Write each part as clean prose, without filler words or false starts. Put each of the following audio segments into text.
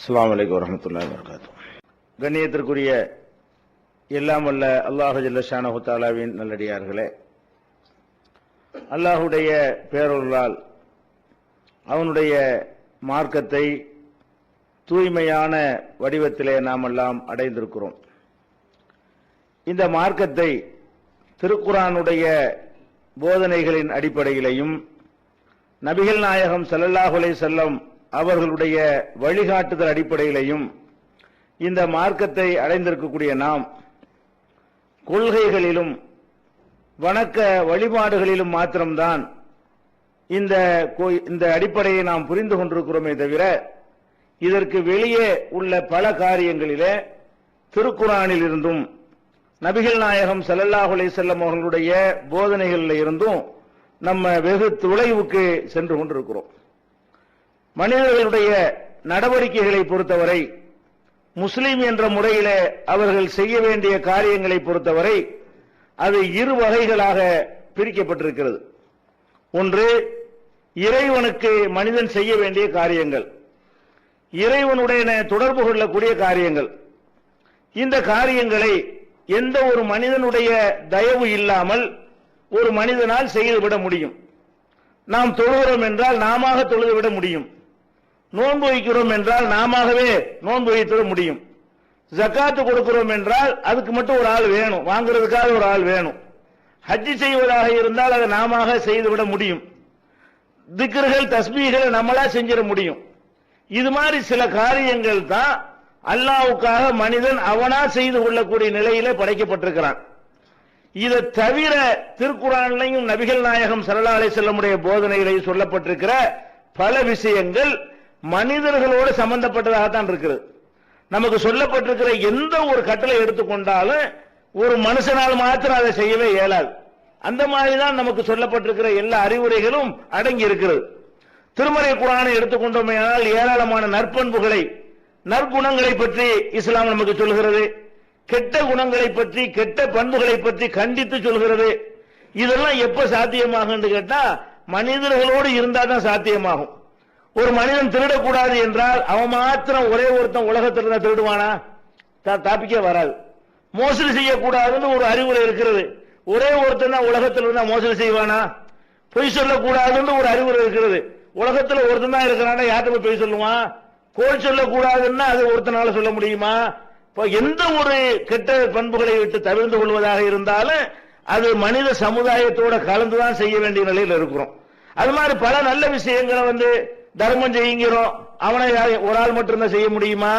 அஸ்ஸலாமு அலைக்கும் வரஹ்மத்துல்லாஹி வபரகாத்துஹு. கண்ணியத்திற்குரிய எல்லாம் வல்ல அல்லாஹு ஜல்ல ஷானஹு தஆலாவின் நல்லடியார்களே, அல்லாஹுடைய பேரருளால் அவனுடைய மார்க்கத்தை தூய்மையான வடிவத்திலே நாம் எல்லாம் அடைந்திருக்கிறோம். இந்த மார்க்கத்தை திருக்குர்ஆனுடைய போதனைகளின் அடிப்படையிலையும் நபிகள் நாயகம் ஸல்லல்லாஹு அலைஹி வஸல்லம் அவர்களுடைய வழிகாட்டுதல் அடிப்படையிலையும் இந்த மார்க்கத்தை அடைந்திருக்கக்கூடிய நாம் கொள்கைகளிலும் வணக்க வழிபாடுகளிலும் மாத்திரம்தான் இந்த அடிப்படையை நாம் புரிந்து கொண்டிருக்கிறோமே தவிர இதற்கு வெளியே உள்ள பல காரியங்களிலே திருக்குர்ஆனில் இருந்தும் நபிகள் நாயகம் ஸல்லல்லாஹு அலைஹி வஸல்லம் அவர்களுடைய போதனைகளில் இருந்தும் நம்ம வெகு தொலைவுக்கு சென்று கொண்டிருக்கிறோம். மனிதர்களுடைய நடவடிக்கைகளை பொறுத்தவரை, முஸ்லிம் என்ற முறையிலே அவர்கள் செய்ய வேண்டிய காரியங்களை பொறுத்தவரை அது இரு வகைகளாக பிரிக்கப்பட்டிருக்கிறது. ஒன்று, இறைவனுக்கு மனிதன் செய்ய வேண்டிய காரியங்கள், இறைவனுடைய தொடர்பு கொள்ளக்கூடிய காரியங்கள். இந்த காரியங்களை எந்த ஒரு மனிதனுடைய தயவு இல்லாமல் ஒரு மனிதனால் செய்துவிட முடியும். நாம் தொழுகிறோம் என்றால் நாம தொழுதுவிட முடியும். நோன்பு வைக்கிறோம் என்றால் நாமவே நோன்பு வைத்திட முடியும். ஜக்காத்து கொடுக்கிறோம் என்றால் அதுக்கு மட்டும் ஒரு ஆள் வேணும், வாங்குறதுக்காக ஒரு ஆள் வேணும். ஹஜ்ஜி செய்வதாக இருந்தால் அதை நாம செய்துவிட முடியும். திக்ர்கள் தஸ்பீகளை நம்மளா செஞ்சிட முடியும். இது மாதிரி சில காரியங்கள் தான் அல்லாஹ்வுக்காக மனிதன் அவனா செய்து கொள்ளக்கூடிய நிலையிலே படைக்கப்பட்டிருக்கிறான். இதை தவிர திருக்குர்ஆனிலும் நபிகள் நாயகம் ஸல்லல்லாஹு அலைஹி வஸல்லமுடைய போதனைகளில் சொல்லப்பட்டிருக்கிற பல விஷயங்கள் மனிதர்களோடு சம்பந்தப்பட்டதாகத்தான் இருக்கிறது. நமக்கு சொல்லப்பட்டிருக்கிற எந்த ஒரு கட்டளை எடுத்துக்கொண்டாலும் ஒரு மனுஷனால் மாத்திரம் அதை செய்யவே இயலாது. அந்த மாதிரிதான் நமக்கு சொல்லப்பட்டிருக்கிற எல்லா அறிவுரைகளும் அடங்கி இருக்கிறது. திருமறை குர்ஆனை எடுத்துக்கொண்டோமேயானால் ஏராளமான நற்பண்புகளை, நற்குணங்களை பற்றி இஸ்லாம் நமக்கு சொல்கிறது. கெட்ட குணங்களை பற்றி, கெட்ட பண்புகளை பற்றி கண்டித்து சொல்கிறது. இதெல்லாம் எப்ப சாத்தியமாகும் கேட்டா மனிதர்களோடு இருந்தா தான் சாத்தியமாகும். ஒரு மனிதன் திருடக்கூடாது என்றால் அவன் மாத்திரம் ஒரே ஒருத்தன் உலகத்தில் இருந்தா திருடுவானா? தாப்பிக்கே வராது. மோசடி செய்யக்கூடாதுன்னு ஒரு அறிவுரை இருக்கிறது. ஒரே ஒருத்தன் தான் உலகத்தில் இருந்தா மோசடி செய்வானா? பொய் சொல்லக்கூடாதுன்னு ஒரு அறிவுரை இருக்கிறது. உலகத்தில் ஒருத்தன் தான் இருக்கிறானா, யார்கிட்ட போய் பொய் சொல்லுவான்? கோல் சொல்லக்கூடாதுன்னா அது ஒருத்தனால சொல்ல முடியுமா? எந்த ஒரு கெட்ட பண்புகளை விட்டு தவிர்த்து கொள்வதாக இருந்தாலும் அது மனித சமுதாயத்தோட கலந்துதான் செய்ய வேண்டிய நிலையில் இருக்கிறோம். அது மாதிரி பல நல்ல விஷயங்களை தர்மம் செய்கிறோம், அவனை ஒரு ஆள் மட்டும்தான் செய்ய முடியுமா?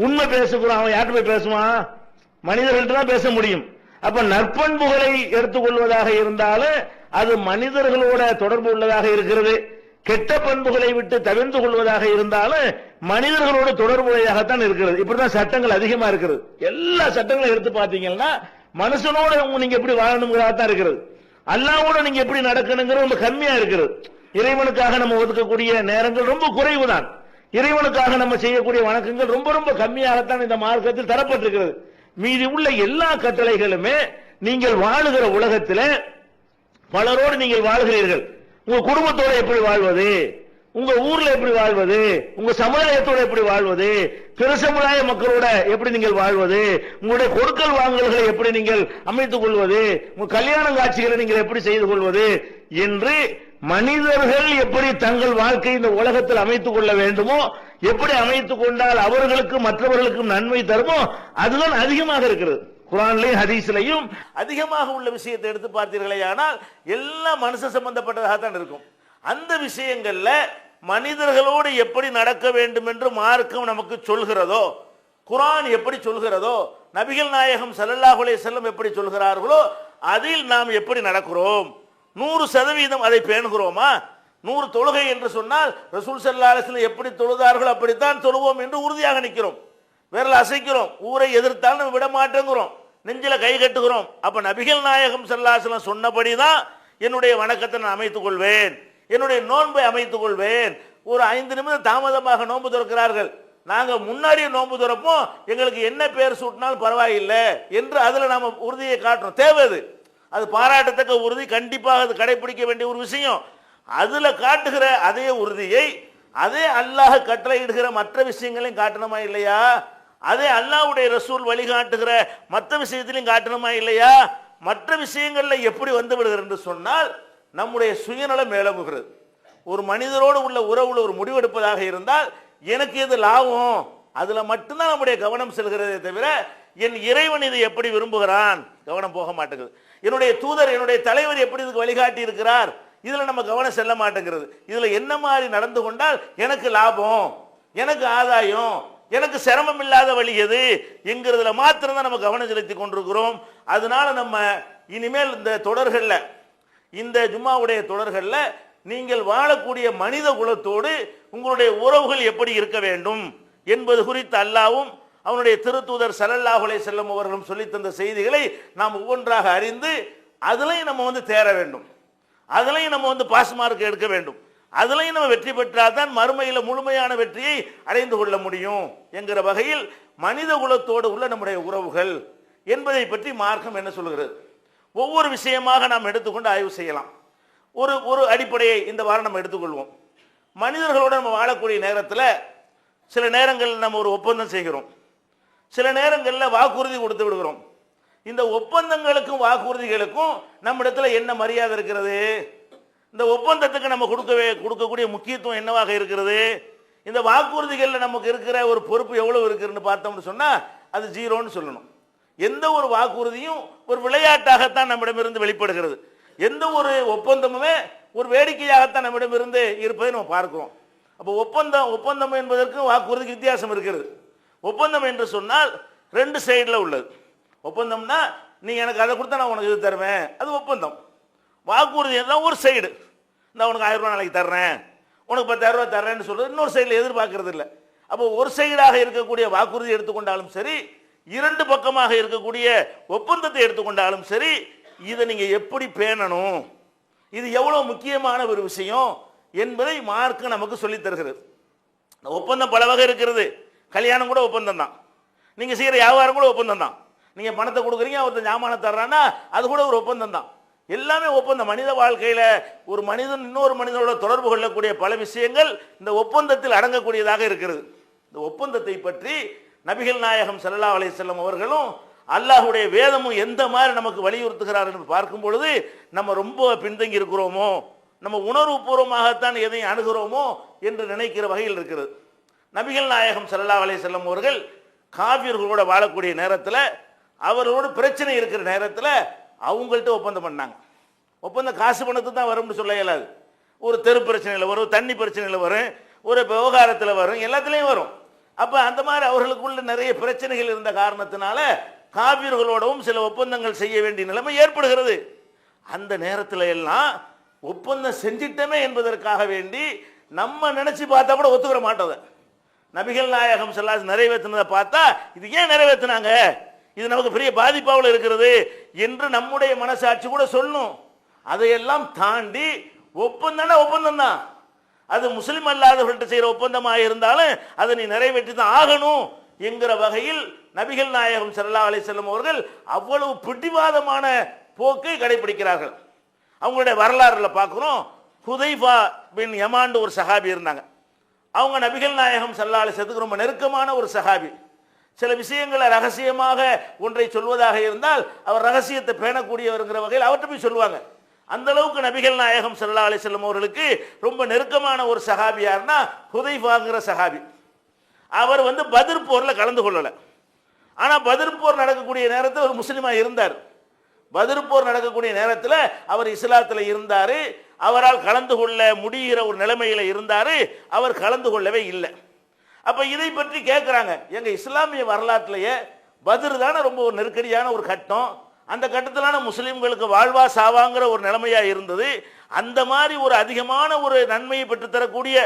உண்மை பேசுகிறோம், அவன் யார்கிட்ட போய் பேசுவான்? மனிதர்கள்ட்ட தான் பேச முடியும். அப்ப நற்பண்புகளை எடுத்துக்கொள்வதாக இருந்தாலும் அது மனிதர்களோட தொடர்பு உள்ளதாக இருக்கிறது. கெட்ட பண்புகளை விட்டு தவிர்த்து கொள்வதாக இருந்தாலும் மனிதர்களோடு தொடர்புடையதாகத்தான் இருக்கிறது. இப்படிதான் சட்டங்கள் அதிகமா இருக்கிறது. எல்லா சட்டங்களும் எடுத்து பார்த்தீங்கன்னா மனுஷனோட நீங்க எப்படி வாழணுங்கிறதான் இருக்கிறது. அல்லாஹ்வோட நீங்க எப்படி நடக்கணுங்கிறது ரொம்ப கம்மியா இருக்கிறது. இறைவனுக்காக நம்ம ஒதுக்கக்கூடிய நேரங்கள் ரொம்ப குறைவுதான். இறைவனுக்காக நம்ம செய்யக்கூடிய வணக்கங்கள் ரொம்ப ரொம்ப கம்மியாகத்தான் இந்த மார்க்கத்தில் தரப்பட்டிருக்கிறது. மீதி உள்ள எல்லா கட்டளைகளுமே நீங்கள் வாழுகிற உலகத்தில் பலரோடு நீங்கள் வாழ்கிறீர்கள். உங்க குடும்பத்தோட எப்படி வாழ்வது, உங்க ஊர்ல எப்படி வாழ்வது, உங்க சமுதாயத்தோட எப்படி வாழ்வது, பிற சமுதாய மக்களோட எப்படி நீங்கள் வாழ்வது, உங்களுடைய கொடுக்கல் வாங்கல்களை எப்படி நீங்கள் அமைத்துக் கொள்வது, உங்க கல்யாண காட்சிகளை நீங்கள் எப்படி செய்து கொள்வது என்று மனிதர்கள் எப்படி தங்கள் வாழ்க்கை இந்த உலகத்தில் அமைத்துக் கொள்ள வேண்டுமோ, எப்படி அமைத்துக் கொண்டால் அவர்களுக்கு மற்றவர்களுக்கும் நன்மை தருமோ அதுதான் அதிகமாக இருக்கிறது. குர்ஆன்லயும் ஹதீஸ்லயும் அதிகமாக உள்ள விஷயத்தை எடுத்து பார்த்தீர்களே ஆனால் எல்லாம் மனுஷ சம்பந்தப்பட்டதாகத்தான் இருக்கும். அந்த விஷயங்கள்ல மனிதர்களோடு எப்படி நடக்க வேண்டும் என்று மார்க்கம் நமக்கு சொல்கிறதோ, குர்ஆன் எப்படி சொல்கிறதோ, நபிகள் நாயகம் ஸல்லல்லாஹு அலைஹி வஸல்லம் எப்படி சொல்கிறார்களோ அதில் நாம் எப்படி நடக்கிறோம், 100% அதை பேணுகிறோமா? 100 தொழுகை என்று சொன்னால் ரசூல் ஸல்லல்லாஹு அலைஹி வஸல்லம் எப்படி தொழுதார்களோ அப்படித்தான் தொழுவோம் என்று உறுதியாக நிற்கிறோம். விரல் அசைக்கிறோம், ஊரை எதிர்த்தால் நம்ம விட மாட்டேங்கிறோம், நெஞ்சில கை கட்டுகிறோம். அப்ப நபிகள் நாயகம் ஸல்லல்லாஹு அலைஹி வஸல்லம் சொன்னபடிதான் என்னுடைய வணக்கத்தை நான் அமைத்துக் கொள்வேன், என்னுடைய நோன்பை அமைத்துக் கொள்வேன். ஒரு 5 நிமிடம் தாமதமாக நோன்பு திறக்கிறார்கள், நாங்க முன்னாடியே நோன்பு திறப்போம், எங்களுக்கு என்ன பேர் சூட்டினாலும் பரவாயில்லை என்று அதுல நாம உறுதியை காட்டுறோம். தேவை அது பாராட்டத்தக்க உறுதி, கண்டிப்பாக அது கடைபிடிக்க வேண்டிய ஒரு விஷயம். அதுல காட்டுகிற அதே உறுதியை அதே அல்லாஹ் கட்டளையிடுகிற மற்ற விஷயங்களையும் காட்டணுமா இல்லையா? அதே அல்லாஹ்வுடைய ரசூல் வழிகாட்டுகிற மற்ற விஷயத்திலையும் காட்டணுமா இல்லையா? மற்ற விஷயங்கள்ல எப்படி வந்து விடுகிறது என்று சொன்னால் நம்முடைய சுயநலம் மேலமுகிறது. ஒரு மனிதரோடு உள்ள உறவுல ஒரு முடிவெடுப்பதாக இருந்தால் எனக்கு எது லாபம், அதுல மட்டும்தான் நம்முடைய கவனம் செல்கிறதே தவிர என் இறைவன் இதை எப்படி விரும்புகிறான் கவனம் போக மாட்டேங்குது. என்னுடைய தூதர் என்னுடைய தலைவர் எப்படி இதுக்கு வழிகாட்டி இருக்கிறார், இதுல நம்ம கவனம் செல்ல மாட்டேங்கிறது. இதுல என்ன மாதிரி நடந்து கொண்டால் எனக்கு லாபம், எனக்கு ஆதாயம், எனக்கு சிரமம் இல்லாத வழி எது என்கிறதுல மாத்திரம் தான் நம்ம கவனம் செலுத்தி கொண்டிருக்கிறோம். அதனால நம்ம இனிமேல் இந்த தொடர்கள்ல, இந்த ஜும்மாவுடைய தொடர்கள்ல நீங்கள் வாழக்கூடிய மனித குலத்தோடு உங்களுடைய உறவுகள் எப்படி இருக்க வேண்டும் என்பது குறித்து அல்லாஹ்வும் அவனுடைய திருத்தூதர் ஸல்லல்லாஹு அலைஹி வஸல்லம் அவர்களும் சொல்லி தந்த செய்திகளை நாம் ஒவ்வொன்றாக அறிந்து அதுலயும் நம்ம தேர வேண்டும், அதுலயும் நம்ம பாஸ் மார்க் எடுக்க வேண்டும். அதுலயும் நம்ம வெற்றி பெற்றால் தான் மறுமையில முழுமையான வெற்றியை அடைந்து கொள்ள முடியும் என்கிற வகையில் மனித குலத்தோடு உள்ள நம்முடைய உறவுகள் என்பதை பற்றி மார்க்கம் என்ன சொல்கிறது? ஒவ்வொரு விஷயமாக நாம் எடுத்துக்கொண்டு ஆய்வு செய்யலாம். ஒரு அடிப்படையை இந்த வாரம் நம்ம எடுத்துக்கொள்வோம். மனிதர்களோடு நம்ம வாழக்கூடிய நேரத்தில் சில நேரங்களில் நம்ம ஒரு ஒப்பந்தம் செய்கிறோம், சில நேரங்களில் வாக்குறுதி கொடுத்து விடுகிறோம். இந்த ஒப்பந்தங்களுக்கும் வாக்குறுதிகளுக்கும் நம்மிடத்துல என்ன மரியாதை இருக்கிறது? இந்த ஒப்பந்தத்துக்கு நம்ம கொடுக்கக்கூடிய முக்கியத்துவம் என்னவாக இருக்கிறது? இந்த வாக்குறுதிகளில் நமக்கு இருக்கிற ஒரு பொறுப்பு எவ்வளவு இருக்குன்னு பார்த்தோம்னு சொன்னா அது ஜீரோன்னு சொல்லணும். எந்த ஒரு வாக்குறுதியும் ஒரு விளையாட்டாகத்தான் நம்மிடமிருந்து வெளிப்படுகிறது. எந்த ஒரு ஒப்பந்தமுமே ஒரு வேடிக்கையாகத்தான் நம்மிடமிருந்து இருப்பதை நம்ம பார்க்கிறோம். அப்போ ஒப்பந்தம் என்பதற்கு வாக்குறுதிக்கு வித்தியாசம் இருக்கிறது. ஒப்பந்தம் என்று சொன்னால் ரெண்டு சைடில் உள்ளது. ஒப்பந்தம்னா நீ எனக்கு அதை கொடுத்தா நான் உனக்கு இது தருவேன், அது ஒப்பந்தம். வாக்குறுதி எல்லாம் ஒரு சைடு, நான் உனக்கு 1000 ரூபா நாளைக்கு தர்றேன், உனக்கு 10,000 ரூபா தர்றேன்னு சொல்றது இன்னொரு சைடில் எதிர்பார்க்கறது இல்லை. அப்போ ஒரு சைடாக இருக்கக்கூடிய வாக்குறுதி எடுத்துக்கொண்டாலும் சரி, இரண்டு பக்கமாக இருக்கக்கூடிய ஒப்பந்தத்தை எடுத்துக்கொண்டாலும் சரி, இதை நீங்க எப்படி பேணணும், இது எவ்வளவு முக்கியமான ஒரு விஷயம் என்பதை மார்க்க நமக்கு சொல்லி தருகிறது. ஒப்பந்தம் பல வகை இருக்கிறது. கல்யாணம் கூட ஒப்பந்தம் தான், நீங்க செய்யற வியாபாரம் கூட ஒப்பந்தம் தான். நீங்க பணத்தை கொடுக்குறீங்க, ஒருத்தர் ஞாபகம் தர்றான்னா அது கூட ஒரு ஒப்பந்தம் தான். எல்லாமே ஒப்பந்தம். மனித வாழ்க்கையில ஒரு மனிதன் இன்னொரு மனிதனோட தொடர்பு கொள்ளக்கூடிய பல விஷயங்கள் இந்த ஒப்பந்தத்தில் அடங்கக்கூடியதாக இருக்கிறது. இந்த ஒப்பந்தத்தை பற்றி நபிகள் நாயகம் ஸல்லல்லாஹு அலைஹி வஸல்லம் அவர்களும் அல்லாஹ்வுடைய வேதமும் எந்த மாதிரி நமக்கு வலியுறுத்துகிறார் என்று பார்க்கும் பொழுது நம்ம ரொம்ப பின்தங்கி இருக்கிறோமோ, நம்ம உணர்வு பூர்வமாகத்தான் எதையும் அணுகிறோமோ என்று நினைக்கிற வகையில் இருக்கிறது. நபிகள் நாயகம் ஸல்லல்லாஹு அலைஹி வஸல்லம் அவர்கள் காபிர்களோட வாழக்கூடிய நேரத்தில், அவர்களோட பிரச்சனை இருக்கிற நேரத்தில் அவங்கள்ட்ட ஒப்பந்தம் பண்ணாங்க. ஒப்பந்தம் காசு பணத்து தான் வரும்னு சொல்ல இயலாது. ஒரு தெரு பிரச்சனையில் வரும், தண்ணி பிரச்சனையில் வரும், ஒரு விவகாரத்தில் வரும், எல்லாத்துலேயும் வரும். அப்போ அந்த மாதிரி அவர்களுக்குள்ள நிறைய பிரச்சனைகள் இருந்த காரணத்தினால காபிர்களோடவும் சில ஒப்பந்தங்கள் செய்ய வேண்டிய நிலைமை ஏற்படுகிறது. அந்த நேரத்தில் எல்லாம் ஒப்பந்தம் செஞ்சிட்டமே என்பதற்காக வேண்டி நம்ம நினைச்சு பார்த்தா கூட ஒத்துக்கிற மாட்டோம். நபிகள் நாயகம் ஸல்லல்லாஹு அலைஹி வஸல்லம் நிறைவேற்றினதை பார்த்தா இது ஏன் நிறைவேற்றினாங்க, இது நமக்கு பெரிய பாதிப்பாவில் இருக்கிறது என்று நம்முடைய மனசாட்சி கூட சொல்லும். அதையெல்லாம் தாண்டி ஒப்பந்தம் தான். அது முஸ்லிம் அல்லாதவர்கள்ட்ட செய்கிற ஒப்பந்தமாக இருந்தாலும் அதை நீ நிறைவேற்றி தான் ஆகணும் என்கிற வகையில் நபிகள் நாயகம் ஸல்லல்லாஹு அலைஹி வஸல்லம் அவர்கள் அவ்வளவு பிடிவாதமான போக்கை கடைபிடிக்கிறார்கள். அவங்களுடைய வரலாறுல பார்க்கிறோம். ஹுதைஃபா பின் யமான் ஒரு சஹாபி இருந்தாங்க. அவங்க நபிகள் நாயகம் ஸல்லல்லாஹு அலைஹி வஸல்லம் ரொம்ப நெருக்கமான ஒரு சஹாபி. சில விஷயங்களை ரகசியமாக ஒன்றை சொல்வதாக இருந்தால் அவர் ரகசியத்தை பேணக்கூடியவர்ங்கிற வகையில் அவர்கிட்ட போய் சொல்லுவாங்க. அந்த அளவுக்கு நபிகள் நாயகம் ஸல்லல்லாஹு அலைஹி வஸல்லம் அவர்களுக்கு ரொம்ப நெருக்கமான ஒரு சஹாபி யாருன்னா ஹுதைஃபாங்கிற சஹாபி. அவர் பத்ர் போர்ல கலந்து கொள்ளல. ஆனா பத்ர் போர் நடக்கக்கூடிய நேரத்தில் ஒரு முஸ்லிமா இருந்தார். பத்ர் போர் நடக்கக்கூடிய நேரத்தில் அவர் இஸ்லாத்துல இருந்தாரு. அவரால் கலந்து கொள்ள முடிகிற ஒரு நிலைமையில இருந்தாரு. அவர் கலந்து கொள்ளவே இல்லை. அப்ப இதை பற்றி கேட்கிறாங்க. எங்க இஸ்லாமிய வரலாற்றிலேயே பத்ர் தானே ரொம்ப ஒரு நெருக்கடியான ஒரு கட்டம். அந்த கட்டத்திலான முஸ்லிம்களுக்கு வாழ்வா சாவாங்கிற ஒரு நிலைமையா இருந்தது. அந்த மாதிரி ஒரு அதிகமான ஒரு நன்மையை பெற்று தரக்கூடிய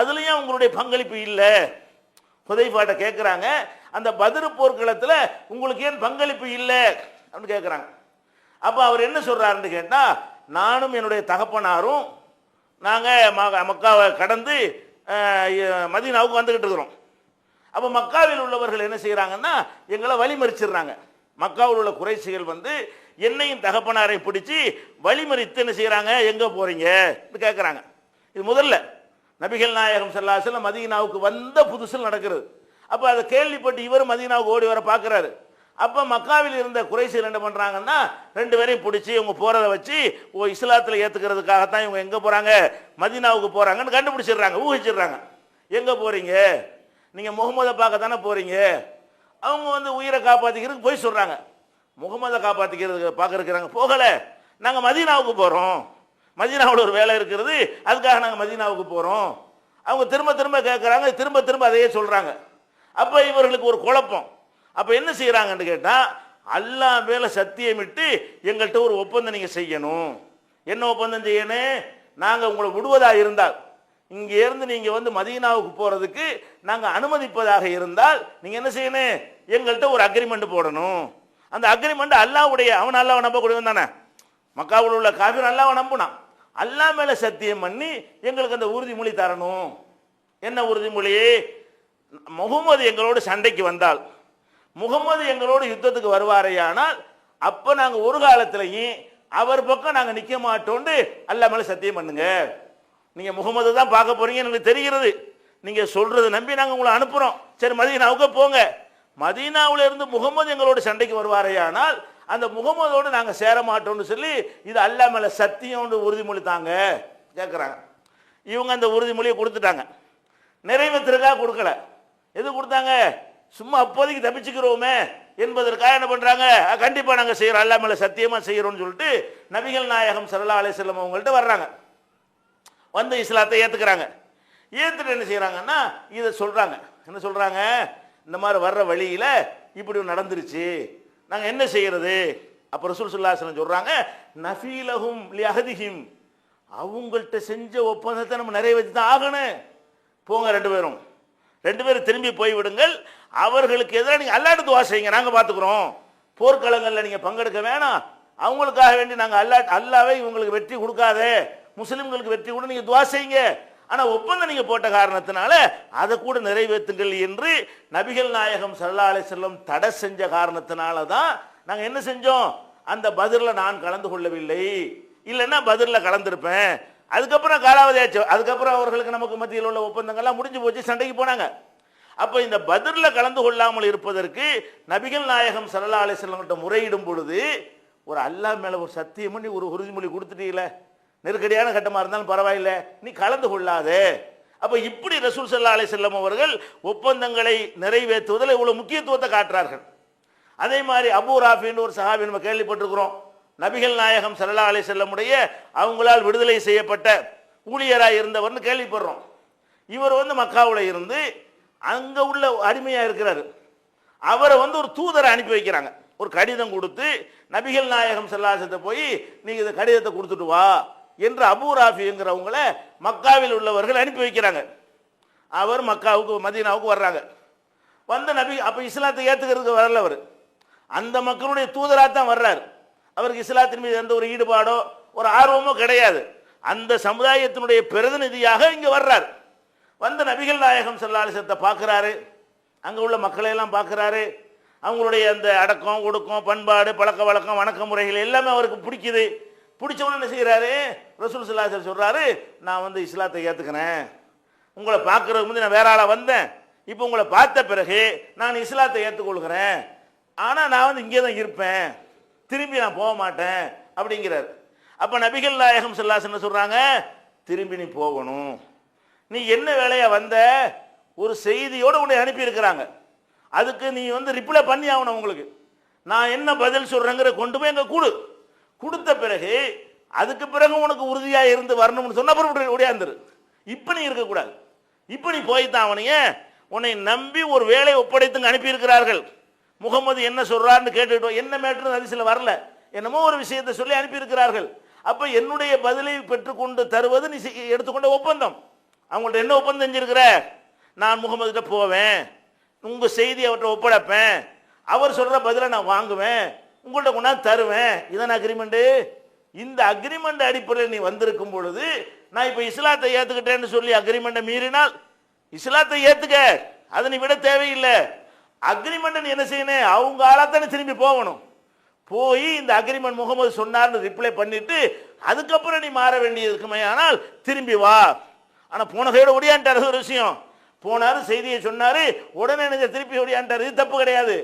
அதுலயும் அவங்களுடைய பங்களிப்பு இல்லை. ஹுதைஃபாட்ட கேட்கிறாங்க, அந்த பத்ர் போர்க்களத்தில் உங்களுக்கு ஏன் பங்களிப்பு இல்லை அப்படின்னு கேட்கிறாங்க. அப்ப அவர் என்ன சொல்றாருன்னு கேட்டா, நானும் என்னுடைய தகப்பனாரும் நாங்க மக்காவை கடந்து மதீனாவுக்கு வந்துகிட்டு இருக்கிறோம். அப்ப மக்காவில் உள்ளவர்கள் என்ன செய்யறாங்கன்னா எங்களை வழிமறிச்சிடுறாங்க. மக்காவில் உள்ள குறைசிகள் என்னையும் தகப்பனாரை பிடிச்சி வழிமறித்து என்ன செய்யறாங்க, எங்க போறீங்க கேட்கறாங்க. இது முதல்ல நபிகள் நாயகம் ஸல்லல்லாஹு அலைஹி வஸல்லம் மதீனாவுக்கு வந்த புதுசில் நடக்கிறது. அப்போ அதை கேள்விப்பட்டு இவர் மதீனாவுக்கு ஓடி வர பார்க்குறாரு. அப்போ மக்காவில் இருந்த குறைஷிகள் என்ன பண்ணுறாங்கன்னா, ரெண்டு பேரையும் பிடிச்சி இவங்க போகிறத வச்சு இஸ்லாத்தில் ஏற்றுக்கிறதுக்காகத்தான் இவங்க எங்கே போகிறாங்க, மதீனாவுக்கு போகிறாங்கன்னு கண்டுபிடிச்சிடுறாங்க, ஊகிச்சிடுறாங்க. எங்கே போகிறீங்க, நீங்கள் முகமதை பார்க்க தானே போகிறீங்க. அவங்க உயிரை காப்பாற்றிக்கிறதுக்கு போய் சொல்கிறாங்க. முகமதை காப்பாற்றிக்கிறதுக்கு பார்க்க இருக்கிறாங்க, போகலை, நாங்கள் மதீனாவுக்கு போகிறோம், மதீனாவில் ஒரு வேலை இருக்கிறது, அதுக்காக நாங்கள் மதீனாவுக்கு போகிறோம். அவங்க திரும்ப திரும்ப கேட்குறாங்க, திரும்ப திரும்ப அதையே சொல்கிறாங்க. அப்போ இவர்களுக்கு ஒரு குழப்பம். அப்போ என்ன செய்கிறாங்கன்னு கேட்டால், அல்லாஹ் மேலே சத்தியமிட்டு எங்கள்கிட்ட ஒரு ஒப்பந்தம் நீங்கள் செய்யணும். என்ன ஒப்பந்தம் செய்யணும்? நாங்கள் உங்களை விடுவதாக இருந்தால், இங்கே இருந்து நீங்கள் மதீனாவுக்கு போகிறதுக்கு நாங்கள் அனுமதிப்பதாக இருந்தால் நீங்கள் என்ன செய்யணும், எங்கள்கிட்ட ஒரு அக்ரிமெண்ட் போடணும். அந்த அக்ரிமெண்ட் அல்லாஹ்வுடைய, அவன் அல்லாஹ்வை நம்பக்கூடியவன் தானே, மக்காவில் உள்ள காஃபிர் அல்லாஹ்வை நம்பினான். அல்லாஹ் மேலே சத்தியம் பண்ணி எங்களுக்கு அந்த உறுதிமொழி தரணும். என்ன உறுதிமொழி? முகமது எங்களோடு சண்டைக்கு வந்தால், முகமது எங்களோடு யுத்தத்துக்கு வருவாரையானால், அப்போ நாங்கள் ஒரு காலத்திலையும் அவர் பக்கம் நாங்கள் நிற்க மாட்டோண்டு அல்லாஹ் மேலே சத்தியம் பண்ணுங்க. நீங்கள் முகமது தான் பார்க்க போறீங்கன்னு எனக்கு தெரிகிறது, நீங்கள் சொல்றதை நம்பி நாங்கள் உங்களை அனுப்புகிறோம். சரி, மதீனாவுக்கு போங்க. மதீனாவில் இருந்து முகமது எங்களோடு சண்டைக்கு வருவாரையானால் அந்த முகமதோடு நாங்கள் சேர மாட்டோம்னு சொல்லி இது அல்லாஹ் மேலே சத்தியம்னு உறுதிமொழி தாங்க கேட்குறாங்க. இவங்க அந்த உறுதிமொழியை கொடுத்துட்டாங்க. நிறைவேற்றுறதுக்காக கொடுக்கல. எது கொடுத்தாங்க? சும்மா அப்போதைக்கு தப்பிச்சுக்கிறோமே என்பதற்காக என்ன பண்ணுறாங்க, கண்டிப்பாக நாங்கள் செய்கிறோம், அல்லாஹ் மேலே சத்தியமாக செய்கிறோம்னு சொல்லிட்டு நபிகள் நாயகம் ஸல்லல்லாஹு அலைஹி வஸல்லம் அவங்கள்ட்ட வர்றாங்க. வந்து இஸ்லாத்தை ஏற்றுக்கிறாங்க. ஏற்றுட்டு என்ன செய்கிறாங்கன்னா இதை சொல்கிறாங்க. என்ன சொல்கிறாங்க? இந்த மாதிரி வர்ற வழியில் இப்படி நடந்துருச்சு, நாங்கள் என்ன செய்கிறது? அப்போ ரசூல் ஸல்லல்லாஹு அலைஹி வஸல்லம் சொல்கிறாங்க, நஃபீலஹும் லிஅஹதிஹிம், அவங்கள்ட்ட செஞ்ச ஒப்பந்தத்தை நம்ம நிறைவேற்றி தான் ஆகணும். போங்க, ரெண்டு பேரும் திரும்பி போய்விடுங்கள். அவர்களுக்கு எதிராக நீங்கள் அல்லாஹ்ட்ட துஆ செய்யுங்க, நாங்கள் பார்த்துக்குறோம். போர்க்களங்களில் நீங்கள் பங்கெடுக்க வேணாம், அவங்களுக்காக வேண்டி நாங்கள் அல்லாஹ்வை இவங்களுக்கு வெற்றி கொடுக்காதே, முஸ்லிம்களுக்கு வெற்றி கூட நீங்கள் துஆ செய்யுங்க. ஆனால் ஒப்பந்தம் நீங்கள் போட்ட காரணத்தினால அதை கூட நிறைவேற்றுங்கள் என்று நபிகள் நாயகம் ஸல்லல்லாஹு அலைஹி வஸல்லம் தடை செஞ்ச காரணத்தினால தான் நாங்கள் என்ன செஞ்சோம், அந்த பத்ரில் நான் கலந்து கொள்ளவில்லை, இல்லைன்னா பத்ரில் கலந்துருப்பேன். அதுக்கப்புறம் காலாவதி ஆச்சு. அதுக்கப்புறம் அவர்களுக்கு நமக்கு மத்தியில் உள்ள ஒப்பந்தங்கள்லாம் முடிஞ்சு போச்சு, சண்டைக்கு போனாங்க. அப்போ இந்த பத்ரில் கலந்து கொள்ளாமல் இருப்பதற்கு நபிகள் நாயகம் ஸல்லல்லாஹு அலைஹி வஸல்லம் கிட்ட முறையிடும் பொழுது ஒரு அல்லாஹ் மேலே ஒரு சத்தியம் பண்ணி ஒரு உறுதிமொழி கொடுத்துட்டீங்களே, நெருக்கடியான கட்டமாக இருந்தாலும் பரவாயில்ல, நீ கலந்து கொள்ளாதே. அப்போ இப்படி ரசூல் ஸல்லல்லாஹு அலைஹி வஸல்லம் அவர்கள் ஒப்பந்தங்களை நிறைவேற்றுவதில் இவ்வளோ முக்கியத்துவத்தை காட்டுறார்கள். அதே மாதிரி அபூ ராஃபின்னு ஒரு சஹாபி நம்ம கேள்விப்பட்டிருக்கிறோம். நபிகள் நாயகம் ஸல்லல்லாஹு அலைஹி வஸல்லமுடைய அவங்களால் விடுதலை செய்யப்பட்ட ஊழியராக இருந்தவர்னு கேள்விப்படுறோம். இவர் மக்காவில் இருந்து அங்கே உள்ள அடிமையாக இருக்கிறார். அவரை ஒரு தூதரை அனுப்பி வைக்கிறாங்க. ஒரு கடிதம் கொடுத்து நபிகள் நாயகம் ஸல்லல்லாஹு அலைஹி வஸல்லம் போய் நீங்கள் இந்த கடிதத்தை கொடுத்துட்டு வா என்று அபூ ராஃபிங்கிறவங்கள மக்காவில் உள்ளவர்கள் அனுப்பி வைக்கிறாங்க. அவர் மக்காவுக்கு மதீனாவுக்கு வர்றாங்க. வந்த நபி அப்போ இஸ்லாத்தை ஏற்றுக்கிறதுக்கு வரல, அவர் அந்த மக்களுடைய தூதராக தான் வர்றார். அவருக்கு இஸ்லாத்தின் மீது எந்த ஒரு ஈடுபாடோ ஒரு ஆர்வமோ கிடையாது. அந்த சமுதாயத்தினுடைய பிரதிநிதியாக இங்கே வர்றார். வந்த நபிகள் நாயகம் ஸல்லல்லாஹு அலைஹி வஸல்லம் பார்க்குறாரு, அங்கே உள்ள மக்களையெல்லாம் பார்க்குறாரு. அவங்களுடைய அந்த அடக்கம் ஒடுக்கம் பண்பாடு பழக்க வழக்கம் வணக்க முறைகள் எல்லாமே அவருக்கு பிடிக்குது. பிடிச்சவொன்னு என்ன செய்கிறாரு, ரசூல் ஸல்லல்லாஹு அலைஹி வஸல்லம் சொல்கிறாரு, நான் இஸ்லாத்தை ஏற்றுக்கிறேன், உங்களை பார்க்குறதுக்கு முந்தைய நான் வேற ஆளாக வந்தேன், இப்போ உங்களை பார்த்த பிறகு நான் இஸ்லாத்தை ஏற்றுக்கொள்கிறேன், ஆனால் நான் இங்கே தான் இருப்பேன், திரும்பி நான் போக மாட்டேன் அப்படிங்கிறார். அப்போ நபிகள் நாயகம் ஸல்லல்லாஹு அலைஹி வஸல்லம் சொல்கிறாங்க, திரும்பி நீ போகணும், நீ என்ன வேலையா வந்த, ஒரு செய்தியோடு உன்னை அனுப்பியிருக்கிறாங்க, அதுக்கு நீ ரிப்ளை பண்ணி ஆகணும். உங்களுக்கு நான் என்ன பதில் சொல்கிறேங்கிற கொண்டு போய் எங்கே கொடுத்த பிறகு அதுக்கு பிறகு உனக்கு உறுதியாக இருந்து வரணும்னு சொன்ன அப்புறம் உடையாந்துரு. இப்போ நீ இருக்கக்கூடாது, இப்போ நீ போய்த்தான் அவனையே உன்னை நம்பி ஒரு வேலையை ஒப்படைத்துங்க அனுப்பியிருக்கிறார்கள். முகமது என்ன சொல்கிறான்னு கேட்டுக்கிட்டோம், என்ன மேட்ரு அதிசயில் வரல, என்னமோ ஒரு விஷயத்தை சொல்லி அனுப்பியிருக்கிறார்கள். அப்போ என்னுடைய பதிலை பெற்றுக்கொண்டு தருவது நீ எடுத்துக்கொண்ட ஒப்பந்தம். அவங்கள்ட்ட என்ன ஒப்பந்தம் செஞ்சிருக்கிற, நான் முகமதுகிட்ட போவேன், உங்கள் செய்தி அவர்கிட்ட ஒப்படைப்பேன், அவர் சொல்கிற பதிலை நான் வாங்குவேன், உங்கள்கிட்ட கொண்டாந்து தருவேன், இதான அக்ரிமெண்ட்டு. இந்த அக்ரிமெண்ட் அடிப்படையில் நீ வந்திருக்கும் பொழுது நான் இப்போ இஸ்லாத்தை ஏற்றுக்கிட்டேன்னு சொல்லி அக்ரிமெண்ட்டை மீறினால் இஸ்லாத்தை ஏற்றுக்க, அதை நீ விட தேவையில்லை. அக்ரிமெண்ட்டை நீ என்ன செய்யணும், அவங்க ஆளாத்தானே திரும்பி போகணும். போய் இந்த அக்ரிமெண்ட் முகமது சொன்னார்னு ரிப்ளை பண்ணிட்டு அதுக்கப்புறம் நீ மாற வேண்டியது இருக்குமே, ஆனால் திரும்பி வா. ஆனா போன கையோட ஓடியாண்டார். அது ஒரு விஷயம். போனாரு, செய்தியை சொன்னாரு, உடனே நினைச்ச திருப்பி ஓடியாண்டார். இது தப்பு கிடையாது.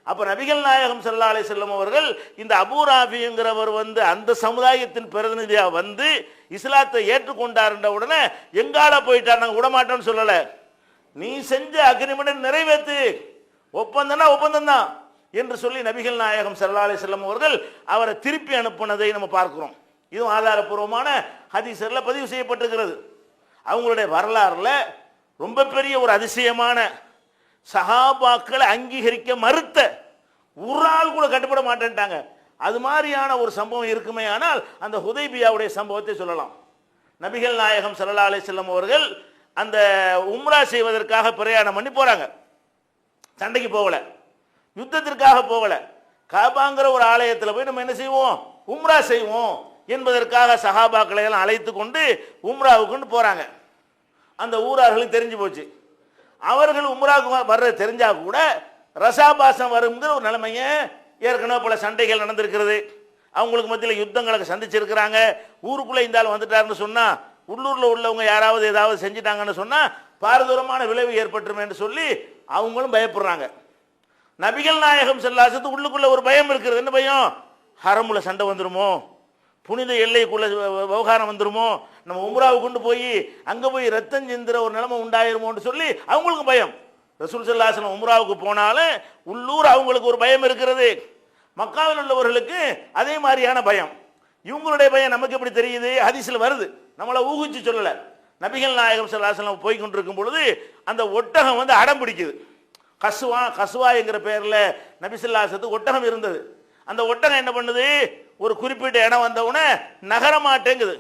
அப்ப நபிகள் நாயகம் ஸல்லல்லாஹு அலைஹி வஸல்லம் அவர்கள் இந்த அபூ ராஃபிங்கிறவர் வந்து அந்த சமுதாயத்தின் பிரதிநிதியா வந்து இஸ்லாத்தை ஏற்றுக்கொண்டார்ன்ற உடனே எங்கால போயிட்டார், நாங்க விடமாட்டோம்னு சொல்லல. நீ செஞ்ச அக்ரிமெண்ட் நிறைவேற்று, ஒப்பந்தம்னா ஒப்பந்தம் தான் என்று சொல்லி நபிகள் நாயகம் ஸல்லல்லாஹு அலைஹி வஸல்லம் அவர்கள் அவரை திருப்பி அனுப்புனதை நம்ம பார்க்கிறோம். இதுவும் ஆதாரப்பூர்வமான ஹதீஸ்ல பதிவு செய்யப்பட்டிருக்கிறது. அவங்களுடைய வரலாறுல ரொம்ப பெரிய ஒரு அதிசயமான, சஹாபாக்களை அங்கீகரிக்க மறுத்த ஒரு ஆள் கூட கட்டுப்பட மாட்டேன்ட்டாங்க. அது மாதிரியான ஒரு சம்பவம் இருக்குமே. ஆனால் அந்த ஹுதைபியாவுடைய சம்பவத்தை சொல்லலாம். நபிகள் நாயகம் ஸல்லல்லாஹு அலைஹி வஸல்லம் அவர்கள் அந்த உம்ரா செய்வதற்காக பிரயாணம் பண்ணி போறாங்க. சண்டைக்கு போகல, யுத்தத்திற்காக போகல, காபாங்கிற ஒரு ஆலயத்தில் போய் நம்ம என்ன செய்வோம், உம்ரா செய்வோம் என்பதற்காக சஹாபாக்களை எல்லாம் அழைத்து கொண்டு உம்ராவுக்கு போறாங்க. அந்த ஊரார்களுக்கு தெரிஞ்சு போச்சு. அவர்கள் உம்ராவுக்கு வர்றது தெரிஞ்சா கூட ரசாபாசம் வருங்கிற ஒரு நிலைமையை, ஏற்கனவே பல சண்டைகள் நடந்திருக்கிறது, அவங்களுக்கு மத்தியில் யுத்தங்களை சந்திச்சிருக்கிறாங்க. ஊருக்குள்ளே இந்த ஆள் வந்துட்டாருன்னு சொன்னா, உள்ளூரில் உள்ளவங்க யாராவது ஏதாவது செஞ்சிட்டாங்கன்னு சொன்னா பாரதூரமான விளைவு ஏற்பட்டுரும் என்று சொல்லி அவங்களும் பயப்படுறாங்க. நபிகள் நாயகம் ஸல்லல்லாஹு அலைஹி வஸல்லம் உள்ளுக்குள்ள ஒரு பயம் இருக்கிறது. என்ன பயம்? ஹரமுல சண்டை வந்துருமோ, புனித எல்லைக்குள்ள விவகாரம் வந்துருமோ, நம்ம உம்ராவை கொண்டு போய் அங்கே போய் ரத்தம் சிந்துற ஒரு நிலைமை உண்டாயிருமோன்னு சொல்லி அவங்களுக்கு பயம். ரசூல் ஸல்லல்லாஹு அலைஹி வஸல்லம் உம்ராவுக்கு போனாலும் உள்ளூர் அவங்களுக்கு ஒரு பயம் இருக்கிறது. மக்காவில் உள்ளவர்களுக்கு அதே மாதிரியான பயம். இவங்களுடைய பயம் நமக்கு எப்படி தெரியுது? ஹதீஸ்ல வருது, நம்மளை ஊகிச்சு சொல்லலை. நபிகள் நாயகம் ஸல்லல்லாஹு அலைஹி வஸல்லம் போய் கொண்டிருக்கும் பொழுது அந்த ஒட்டகம் வந்து அடம் பிடிக்குது. கசுவா என்கிற பெயரில் நபி ஸல்லல்லாஹு அலைஹி வஸல்லம் ஒட்டகம் இருந்தது. அந்த ஒட்டகம் என்ன பண்ணுது, ஒரு குறிப்பிட்ட இடம் வந்தவுடனே நகர மாட்டேங்குது.